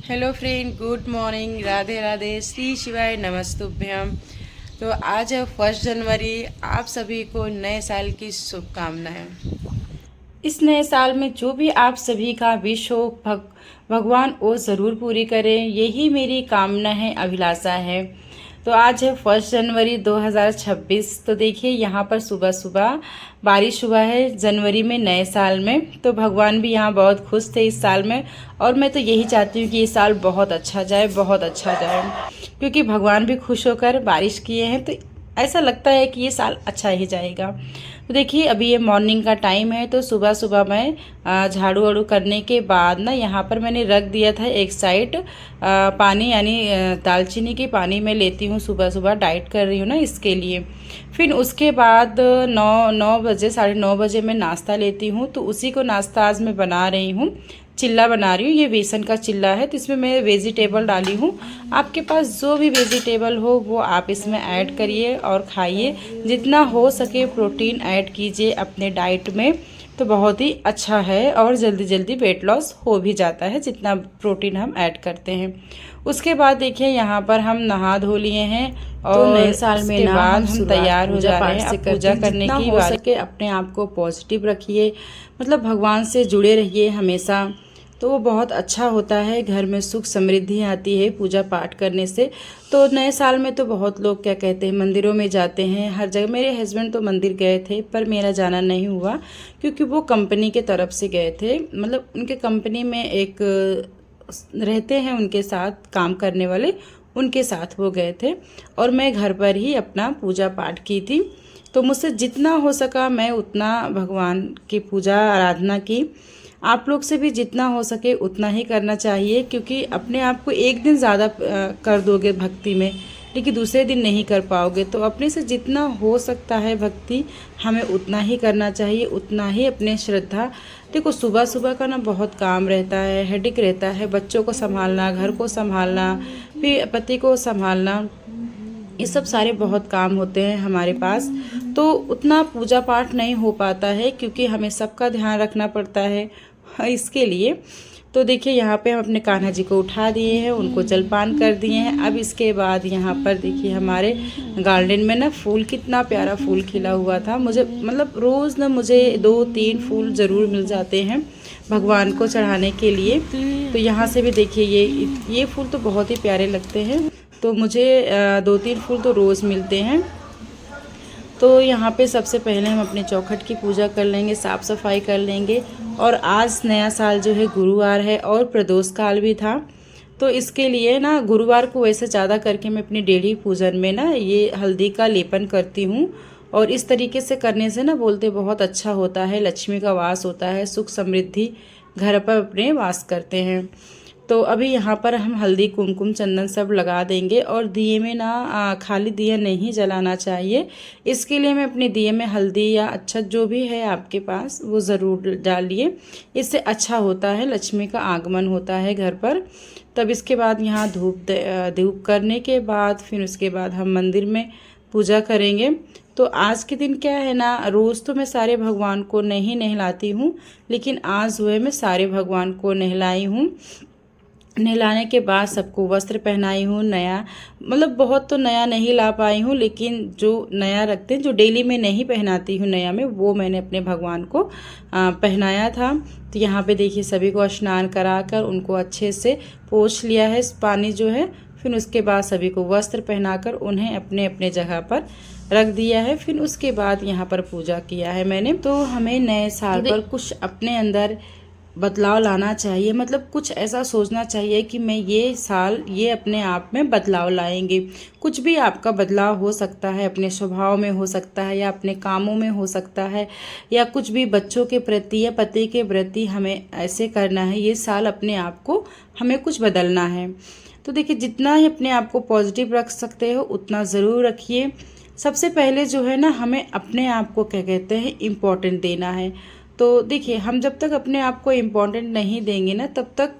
Hello friend, good morning, Radhe Radhe, Shri शिवाय नमस्तुभ्यम। तो आज है 1 जनवरी। आप सभी को नए साल की शुभकामनाएं। इस नए साल में जो भी आप सभी का विश हो भगवान वो ज़रूर पूरी करें, यही मेरी कामना है, अभिलाषा है। तो आज है 1 जनवरी 2026। तो देखिए यहाँ पर सुबह सुबह बारिश हुआ है जनवरी में, नए साल में। तो भगवान भी यहाँ बहुत खुश थे इस साल में, और मैं तो यही चाहती हूँ कि ये साल बहुत अच्छा जाए, बहुत अच्छा जाए, क्योंकि भगवान भी खुश होकर बारिश किए हैं। तो ऐसा लगता है कि ये साल अच्छा ही जाएगा। तो देखिए अभी ये मॉर्निंग का टाइम है। तो सुबह सुबह मैं झाड़ू वाड़ू करने के बाद ना यहाँ पर मैंने रख दिया था एक साइड पानी, यानी दालचीनी की पानी मैं लेती हूँ सुबह सुबह, डाइट कर रही हूँ ना इसके लिए। फिर उसके बाद 9 बजे 9:30 मैं नाश्ता लेती हूँ। तो उसी को नाश्ता आज मैं बना रही हूँ, चिल्ला बना रही हूँ। ये बेसन का चिल्ला है, तो इसमें मैं वेजिटेबल डाली हूँ। आपके पास जो भी वेजिटेबल हो वो आप इसमें ऐड करिए और खाइए। जितना हो सके प्रोटीन ऐड कीजिए अपने डाइट में, तो बहुत ही अच्छा है। और जल्दी जल्दी वेट लॉस हो भी जाता है जितना प्रोटीन हम ऐड करते हैं। उसके बाद देखिए यहाँ पर हम नहा धो लिए हैं, और तो नए साल में ना बाद हम तैयार हो जा रहे हैं अब पूजा करने की। हो सके अपने आप को पॉजिटिव रखिए, मतलब भगवान से जुड़े रहिए हमेशा, तो वो बहुत अच्छा होता है। घर में सुख समृद्धि आती है पूजा पाठ करने से। तो नए साल में तो बहुत लोग क्या कहते हैं, मंदिरों में जाते हैं, हर जगह। मेरे हस्बैंड तो मंदिर गए थे, पर मेरा जाना नहीं हुआ, क्योंकि वो कंपनी के तरफ से गए थे। मतलब उनके कंपनी में एक रहते हैं, उनके साथ काम करने वाले, उनके साथ वो गए थे, और मैं घर पर ही अपना पूजा पाठ की थी। तो मुझसे जितना हो सका मैं उतना भगवान की पूजा आराधना की। आप लोग से भी जितना हो सके उतना ही करना चाहिए, क्योंकि अपने आप को एक दिन ज़्यादा कर दोगे भक्ति में, लेकिन दूसरे दिन नहीं कर पाओगे। तो अपने से जितना हो सकता है भक्ति हमें उतना ही करना चाहिए, उतना ही अपने श्रद्धा। देखो सुबह सुबह का ना बहुत काम रहता है, हेडेक रहता है, बच्चों को संभालना, घर को संभालना, फिर पति को संभालना, ये सब सारे बहुत काम होते हैं हमारे पास। तो उतना पूजा पाठ नहीं हो पाता है, क्योंकि हमें सबका ध्यान रखना पड़ता है इसके लिए। तो देखिए यहाँ पे हम अपने कान्हा जी को उठा दिए हैं, उनको जलपान कर दिए हैं। अब इसके बाद यहाँ पर देखिए हमारे गार्डन में ना फूल, कितना प्यारा फूल खिला हुआ था। मुझे मतलब रोज़ ना मुझे 2-3 फूल ज़रूर मिल जाते हैं भगवान को चढ़ाने के लिए। तो यहाँ से भी देखिए ये फूल तो बहुत ही प्यारे लगते हैं। तो मुझे 2-3 फूल तो रोज़ मिलते हैं। तो यहाँ पे सबसे पहले हम अपने चौखट की पूजा कर लेंगे, साफ़ सफाई कर लेंगे। और आज नया साल जो है गुरुवार है, और प्रदोष काल भी था। तो इसके लिए ना गुरुवार को वैसे ज़्यादा करके मैं अपनी डेली पूजन में ना ये हल्दी का लेपन करती हूँ। और इस तरीके से करने से ना बोलते बहुत अच्छा होता है, लक्ष्मी का वास होता है, सुख समृद्धि घर पर अपने वास करते हैं। तो अभी यहाँ पर हम हल्दी कुमकुम चंदन सब लगा देंगे। और दिए में ना खाली दिया नहीं जलाना चाहिए। इसके लिए मैं अपने दिए में हल्दी या अक्षत जो भी है आपके पास वो ज़रूर डालिए, इससे अच्छा होता है, लक्ष्मी का आगमन होता है घर पर। तब इसके बाद यहाँ धूप करने के बाद फिर उसके बाद हम मंदिर में पूजा करेंगे। तो आज के दिन क्या है ना, रोज़ तो मैं सारे भगवान को नहीं नहलाती हूँ, लेकिन आज जो है मैं सारे भगवान को नहलाई हूँ। नहलाने के बाद सबको वस्त्र पहनाई हूँ नया। मतलब बहुत तो नया नहीं ला पाई हूँ, लेकिन जो नया रखते हैं, जो डेली में नहीं पहनाती हूँ नया में, वो मैंने अपने भगवान को पहनाया था। तो यहाँ पे देखिए सभी को स्नान कराकर उनको अच्छे से पोंछ लिया है पानी जो है। फिर उसके बाद सभी को वस्त्र पहनाकर उन्हें अपने अपने जगह पर रख दिया है। फिर उसके बाद यहाँ पर पूजा किया है मैंने। तो हमें नए साल पर कुछ अपने अंदर बदलाव लाना चाहिए, मतलब कुछ ऐसा सोचना चाहिए कि मैं ये साल ये अपने आप में बदलाव लाएंगे। कुछ भी आपका बदलाव हो सकता है, अपने स्वभाव में हो सकता है, या अपने कामों में हो सकता है, या कुछ भी बच्चों के प्रति या पति के प्रति हमें ऐसे करना है। ये साल अपने आप को हमें कुछ बदलना है। तो देखिए जितना ही अपने आप को पॉजिटिव रख सकते हो उतना ज़रूर रखिए। सबसे पहले जो है ना, हमें अपने आप को क्या कहते हैं, इम्पोर्टेंट देना है। तो देखिए हम जब तक अपने आप को इम्पोर्टेंट नहीं देंगे ना, तब तक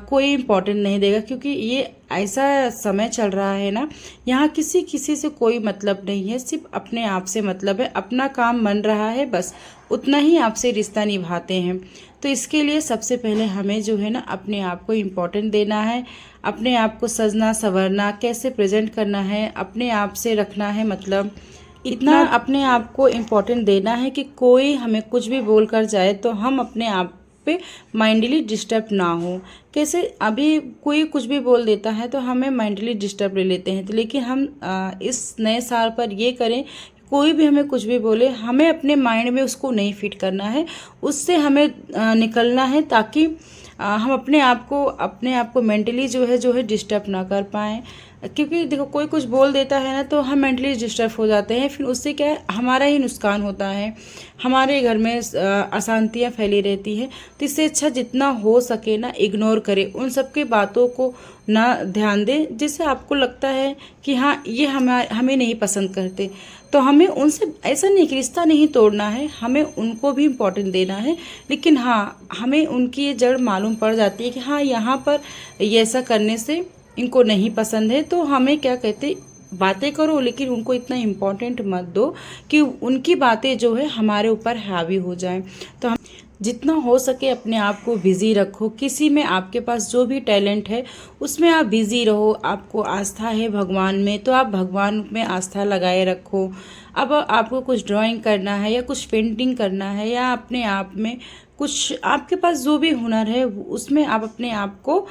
कोई इम्पोर्टेंट नहीं देगा। क्योंकि ये ऐसा समय चल रहा है ना, यहाँ किसी से कोई मतलब नहीं है, सिर्फ अपने आप से मतलब है। अपना काम बन रहा है, बस उतना ही आपसे रिश्ता निभाते हैं। तो तो इसके लिए सबसे पहले हमें जो है ना अपने आप को इम्पोर्टेंट देना है, अपने आप को सजना संवरना, कैसे प्रेजेंट करना है, अपने आप से रखना है, मतलब इतना अपने आप को इम्पोर्टेंट देना है कि कोई हमें कुछ भी बोल कर जाए तो हम अपने आप पे माइंडली डिस्टर्ब ना हो। कैसे अभी कोई कुछ भी बोल देता है तो हमें माइंडली डिस्टर्ब ले लेते हैं, तो लेकिन हम इस नए साल पर ये करें, कोई भी हमें कुछ भी बोले हमें अपने माइंड में उसको नहीं फिट करना है, उससे हमें निकलना है, ताकि हम अपने आप को मेंटली जो है डिस्टर्ब ना कर पाएँ। क्योंकि देखो कोई कुछ बोल देता है ना तो हम मेंटली डिस्टर्ब हो जाते हैं, फिर उससे क्या है हमारा ही नुकसान होता है, हमारे घर में अशांतियाँ फैली रहती हैं। तो इससे अच्छा जितना हो सके ना इग्नोर करें, उन सब की बातों को ना ध्यान दें जिससे आपको लगता है कि हाँ ये हमें नहीं पसंद करते, तो हमें उनसे ऐसा नहीं कि रिश्ता नहीं तोड़ना है, हमें उनको भी इम्पोर्टेंट देना है। लेकिन हाँ हमें उनकी ये जड़ मालूम पड़ जाती है कि हाँ यहाँ पर ये ऐसा करने से इनको नहीं पसंद है, तो हमें क्या कहते बातें करो लेकिन उनको इतना इम्पोर्टेंट मत दो कि उनकी बातें जो है हमारे ऊपर हावी हो जाएं। तो हम जितना हो सके अपने आप को बिज़ी रखो, किसी में आपके पास जो भी टैलेंट है उसमें आप बिज़ी रहो। आपको आस्था है भगवान में तो आप भगवान में आस्था लगाए रखो। अब आपको कुछ ड्राइंग करना है या कुछ पेंटिंग करना है या अपने आप में कुछ आपके पास जो भी हुनर है उसमें आप अपने आप को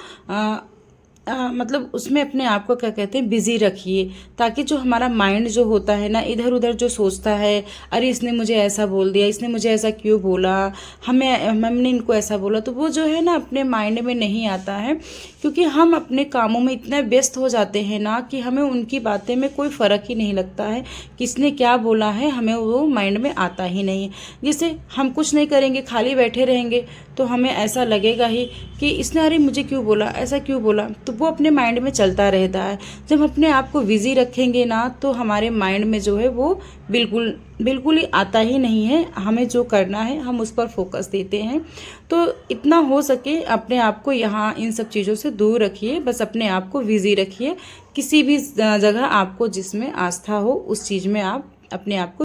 मतलब उसमें अपने आप को क्या कहते हैं बिज़ी रखिए, ताकि जो हमारा माइंड जो होता है ना इधर उधर जो सोचता है, अरे इसने मुझे ऐसा बोल दिया, इसने मुझे ऐसा क्यों बोला, हमने इनको ऐसा बोला, तो वो जो है ना अपने माइंड में नहीं आता है। क्योंकि हम अपने कामों में इतने व्यस्त हो जाते हैं ना कि हमें उनकी बातें में कोई फ़र्क ही नहीं लगता है, किसने क्या बोला है हमें वो माइंड में आता ही नहीं। जैसे हम कुछ नहीं करेंगे खाली बैठे रहेंगे तो हमें ऐसा लगेगा ही कि इसने अरे मुझे क्यों बोला, ऐसा क्यों बोला, तो वो अपने माइंड में चलता रहता है। जब अपने आप को बिज़ी रखेंगे ना तो हमारे माइंड में जो है वो बिल्कुल ही आता ही नहीं है। हमें जो करना है हम उस पर फोकस देते हैं। तो इतना हो सके अपने आप को यहाँ इन सब चीज़ों से दूर रखिए, बस अपने आप को बिज़ी रखिए। किसी भी जगह आपको जिसमें आस्था हो उस चीज़ में आप अपने आप को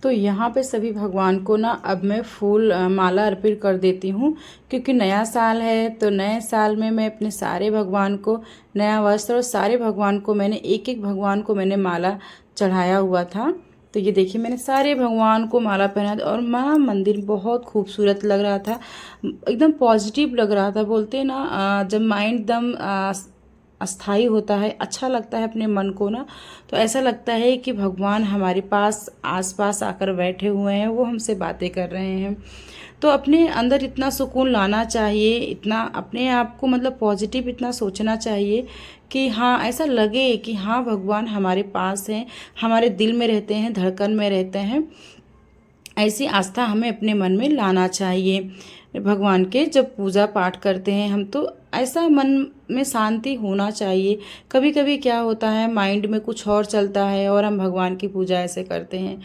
तो यहाँ पे सभी भगवान को ना अब मैं फूल माला अर्पित कर देती हूँ, क्योंकि नया साल है। तो नए साल में मैं अपने सारे भगवान को नया वस्त्र और सारे भगवान को मैंने एक भगवान को मैंने माला चढ़ाया हुआ था। तो ये देखिए मैंने सारे भगवान को माला पहना था और माँ मंदिर बहुत खूबसूरत लग रहा था, एकदम पॉजिटिव लग रहा था। बोलते हैं ना जब माइंड एकदम अस्थाई होता है, अच्छा लगता है अपने मन को ना, तो ऐसा लगता है कि भगवान हमारे पास आसपास आकर बैठे हुए हैं, वो हमसे बातें कर रहे हैं। तो अपने अंदर इतना सुकून लाना चाहिए, इतना अपने आप को मतलब पॉजिटिव इतना सोचना चाहिए कि हाँ ऐसा लगे कि हाँ भगवान हमारे पास हैं, हमारे दिल में रहते हैं, धड़कन में रहते हैं। ऐसी आस्था हमें अपने मन में लाना चाहिए। भगवान के जब पूजा पाठ करते हैं हम तो ऐसा मन में शांति होना चाहिए। कभी कभी क्या होता है माइंड में कुछ और चलता है और हम भगवान की पूजा ऐसे करते हैं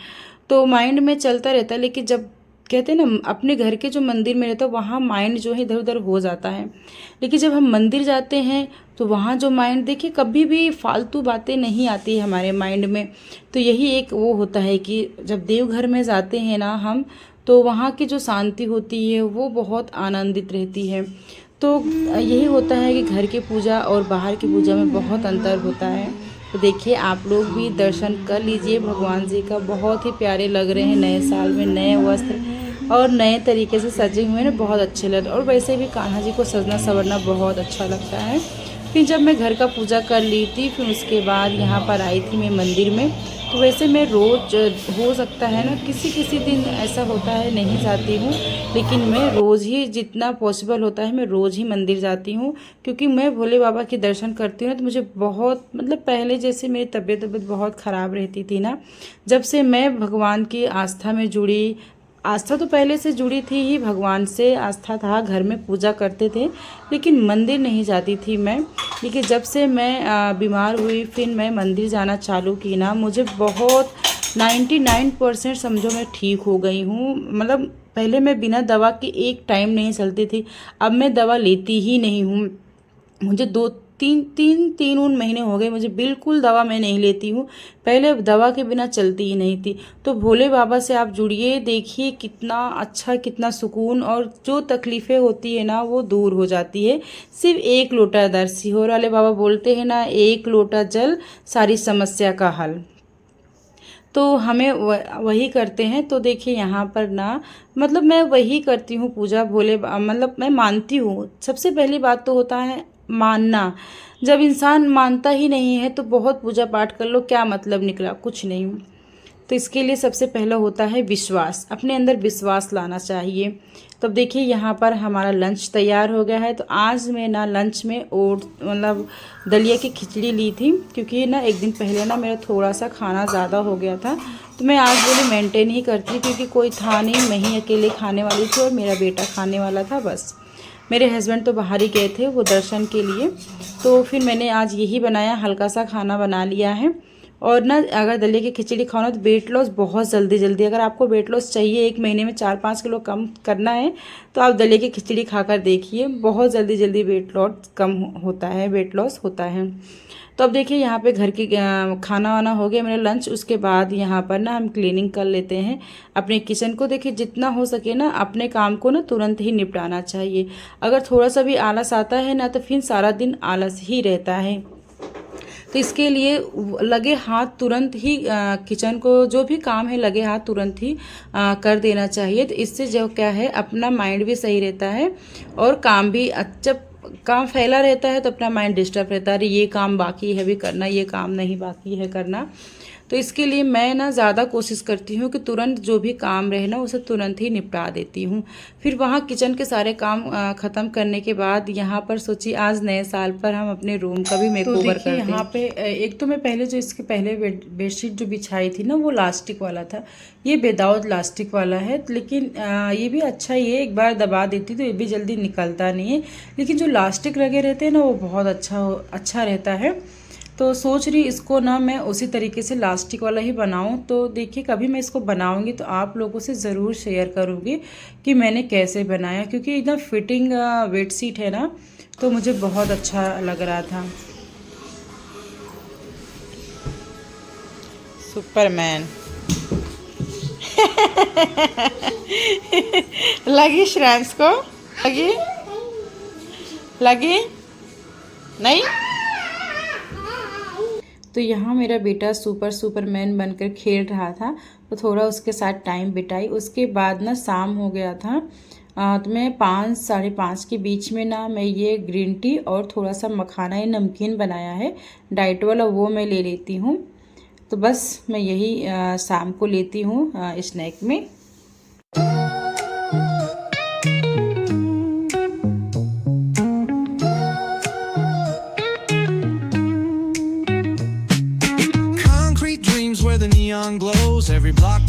तो माइंड में चलता रहता है, लेकिन जब कहते हैं ना अपने घर के जो मंदिर में रहता है वहाँ माइंड जो है इधर उधर हो जाता है। लेकिन जब हम मंदिर जाते हैं तो वहाँ जो माइंड देखिए कभी भी फालतू बातें नहीं आती है हमारे माइंड में। तो यही एक वो होता है कि जब देवघर में जाते हैं ना हम तो वहाँ की जो शांति होती है वो बहुत आनंदित रहती है। तो यही होता है कि घर की पूजा और बाहर की पूजा में बहुत अंतर होता है। तो देखिए आप लोग भी दर्शन कर लीजिए भगवान जी का, बहुत ही प्यारे लग रहे हैं नए साल में नए वस्त्र और नए तरीके से सजे हुए हैं, बहुत अच्छे लग रहे। और वैसे भी कान्हा जी को सजना संवरना बहुत अच्छा लगता है। फिर जब मैं घर का पूजा कर ली थी फिर उसके बाद यहाँ पर आई थी मैं मंदिर में। तो वैसे मैं रोज़ हो सकता है ना किसी किसी दिन ऐसा होता है नहीं जाती हूँ, लेकिन मैं रोज़ ही जितना पॉसिबल होता है मैं रोज़ ही मंदिर जाती हूँ। क्योंकि मैं भोले बाबा के दर्शन करती हूँ ना तो मुझे बहुत मतलब पहले जैसे मेरी तबीयत बहुत ख़राब रहती थी ना, जब से मैं भगवान की आस्था में जुड़ी, आस्था तो पहले से जुड़ी थी ही, भगवान से आस्था था, घर में पूजा करते थे लेकिन मंदिर नहीं जाती थी मैं। लेकिन जब से मैं बीमार हुई फिर मैं मंदिर जाना चालू की ना, मुझे बहुत 99% समझो मैं ठीक हो गई हूँ। मतलब पहले मैं बिना दवा के एक टाइम नहीं चलती थी, अब मैं दवा लेती ही नहीं हूँ। मुझे 2-3 महीने हो गए, मुझे बिल्कुल दवा मैं नहीं लेती हूँ। पहले दवा के बिना चलती ही नहीं थी। तो भोले बाबा से आप जुड़िए, देखिए कितना अच्छा, कितना सुकून, और जो तकलीफ़ें होती है ना वो दूर हो जाती है। सिर्फ एक लोटा दर्द, सीहोर वाले बाबा बोलते हैं ना, एक लोटा जल सारी समस्या का हल। तो हमें वही करते हैं। तो देखिए यहाँ पर ना, मतलब मैं वही करती हूँ पूजा मतलब मैं मानती हूँ। सबसे पहली बात तो होता है मानना। जब इंसान मानता ही नहीं है तो बहुत पूजा पाठ कर लो, क्या मतलब निकला, कुछ नहीं। तो इसके लिए सबसे पहला होता है विश्वास, अपने अंदर विश्वास लाना चाहिए। तो अब देखिए यहाँ पर हमारा लंच तैयार हो गया है। तो आज मैं ना लंच में ओट मतलब दलिया की खिचड़ी ली थी, क्योंकि ना एक दिन पहले ना मेरा थोड़ा सा खाना ज़्यादा हो गया था। तो मैं आज बोली मेंटेन ही करती, क्योंकि कोई था नहीं, मैं ही अकेले खाने वाली थी और मेरा बेटा खाने वाला था बस। मेरे हस्बैंड तो बाहर ही गए थे वो दर्शन के लिए। तो फिर मैंने आज यही बनाया, हल्का सा खाना बना लिया है। और ना अगर दलिया की खिचड़ी खाओ ना तो वेट लॉस बहुत जल्दी जल्दी, अगर आपको वेट लॉस चाहिए, 1 महीने में 4-5 किलो कम करना है, तो आप दलिया की खिचड़ी खाकर देखिए, बहुत जल्दी जल्दी वेट लॉस कम होता है, वेट लॉस होता है। तो अब देखिए यहाँ पे घर की खाना वाना हो गया मेरा लंच। उसके बाद यहाँ पर ना हम क्लीनिंग कर लेते हैं अपने किचन को। देखिए जितना हो सके ना अपने काम को ना तुरंत ही निपटाना चाहिए। अगर थोड़ा सा भी आलस आता है ना तो फिर सारा दिन आलस ही रहता है। तो इसके लिए लगे हाथ तुरंत ही किचन को जो भी काम है लगे हाथ तुरंत ही कर देना चाहिए। तो इससे जो क्या है, अपना माइंड भी सही रहता है और काम भी जब काम फैला रहता है तो अपना माइंड डिस्टर्ब रहता है, अरे ये काम बाकी है भी करना, ये काम नहीं बाकी है करना। तो इसके लिए मैं ना ज़्यादा कोशिश करती हूँ कि तुरंत जो भी काम रहे ना उसे तुरंत ही निपटा देती हूँ। फिर वहाँ किचन के सारे काम ख़त्म करने के बाद यहाँ पर सोची आज नए साल पर हम अपने रूम का भी मेकओवर करते हैं। यहाँ पे एक तो मैं पहले जो इसके पहले बेडशीट जो बिछाई थी ना वो लास्टिक वाला था, ये विदाउट लास्टिक वाला है। लेकिन ये भी अच्छा ही है, एक बार दबा देती तो ये भी जल्दी निकलता नहीं है। लेकिन जो लास्टिक लगे रहते हैं ना वो बहुत अच्छा रहता है। तो सोच रही इसको ना मैं उसी तरीके से लास्टिक वाला ही बनाऊं। तो देखिए कभी मैं इसको बनाऊंगी तो आप लोगों से ज़रूर शेयर करूंगी कि मैंने कैसे बनाया, क्योंकि एकदम फिटिंग बेडशीट है ना, तो मुझे बहुत अच्छा लग रहा था। सुपरमैन लगी श्रेयांश को, लगी नहीं। तो यहाँ मेरा बेटा सुपरमैन बनकर खेल रहा था, तो थोड़ा उसके साथ टाइम बिताई। उसके बाद ना शाम हो गया था। तो मैं 5-5:30 के बीच में ना मैं ये ग्रीन टी और थोड़ा सा मखाना या नमकीन बनाया है डाइट वाला, वो मैं ले लेती हूँ। तो बस मैं यही शाम को लेती हूँ स्नैक में।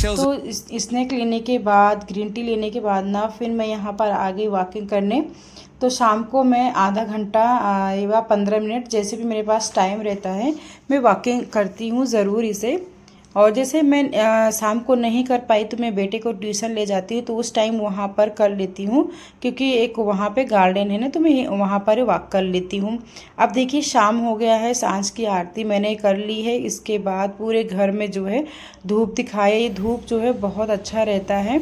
तो स्नैक लेने के बाद, ग्रीन टी लेने के बाद ना फिर मैं यहाँ पर आ गई वॉकिंग करने। तो शाम को मैं आधा घंटा या 15 मिनट जैसे भी मेरे पास टाइम रहता है मैं वॉकिंग करती हूँ ज़रूर इसे। और जैसे मैं शाम को नहीं कर पाई तो मैं बेटे को ट्यूशन ले जाती हूँ, तो उस टाइम वहाँ पर कर लेती हूँ, क्योंकि एक वहाँ पे गार्डन है ना, तो मैं वहाँ पर वॉक कर लेती हूँ। अब देखिए शाम हो गया है, सांझ की आरती मैंने कर ली है। इसके बाद पूरे घर में जो है धूप दिखाया। ये धूप जो है बहुत अच्छा रहता है।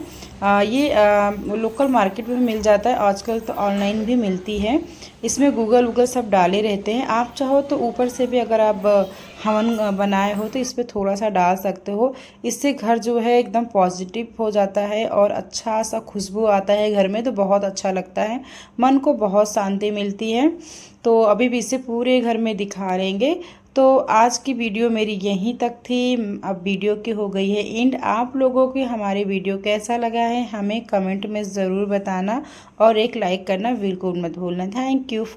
ये लोकल मार्केट में मिल जाता है, आजकल तो ऑनलाइन भी मिलती है। इसमें गूगल सब डाले रहते हैं। आप चाहो तो ऊपर से भी अगर आप हवन बनाए हो तो इस पर थोड़ा सा डाल सकते हो। इससे घर जो है एकदम पॉजिटिव हो जाता है और अच्छा सा खुशबू आता है घर में, तो बहुत अच्छा लगता है, मन को बहुत शांति मिलती है। तो अभी भी इसे पूरे घर में दिखा रहेंगे। तो आज की वीडियो मेरी यहीं तक थी। अब वीडियो की हो गई है एंड। आप लोगों की हमारे वीडियो कैसा लगा है हमें कमेंट में ज़रूर बताना और एक लाइक करना बिल्कुल मत भूलना। Thank you.